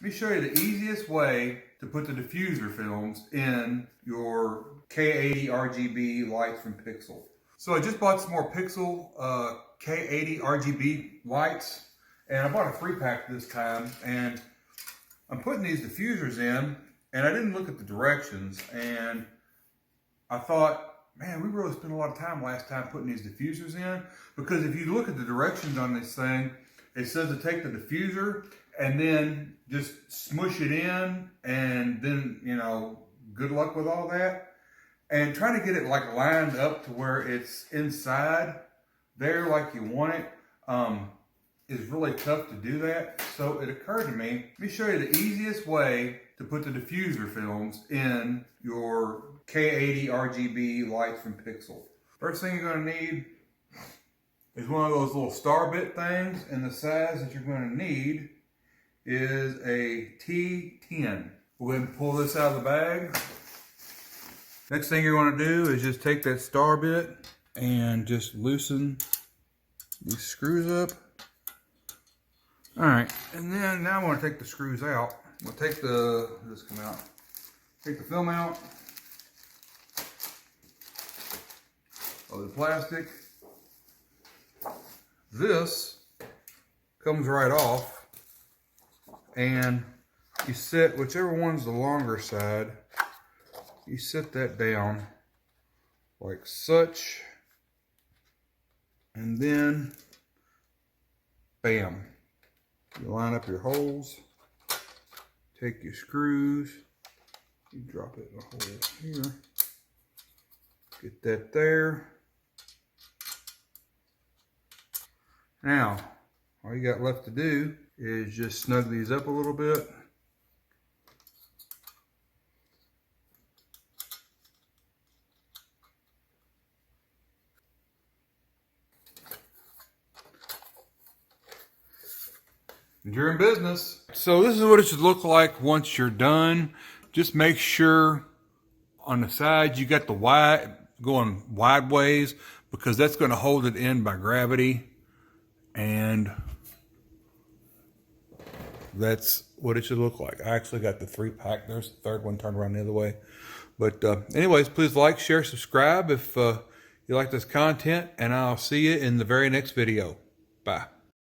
Let me show you the easiest way to put the diffuser films in your K80 RGB lights from Pixel. So I just bought some more Pixel K80 RGB lights, and I bought a 3-pack this time, and I'm putting these diffusers in, and I didn't look at the directions, and I thought, man, we really spent a lot of time last time putting these diffusers in, because if you look at the directions on this thing, it says to take the diffuser and then just smush it in, and then, you know, good luck with all that. And trying to get it like lined up to where it's inside there like you want it is really tough to do that. So it occurred to me, let me show you the easiest way to put the diffuser films in your K80 RGB lights from Pixel. First thing you're going to need is one of those little star bit things, and the size that you're going to need is a T10. We'll go ahead and pull this out of the bag. Next thing you're going to do is just take that star bit and just loosen these screws up. Alright, and then now I want to take the screws out. We'll take this come out. Take the film out of the plastic. This comes right off, and you set whichever one's the longer side, you set that down like such, and then bam, you line up your holes, take your screws, you drop it in a hole here, get that there. Now, all you got left to do is just snug these up a little bit. And you're in business. So this is what it should look like once you're done. Just make sure on the sides you got the wide, going wide ways, because that's going to hold it in by gravity. And that's what it should look like. I actually got the 3-pack. There's the third one turned around the other way. But anyways, please like, share, subscribe if you like this content, and I'll see you in the very next video. Bye.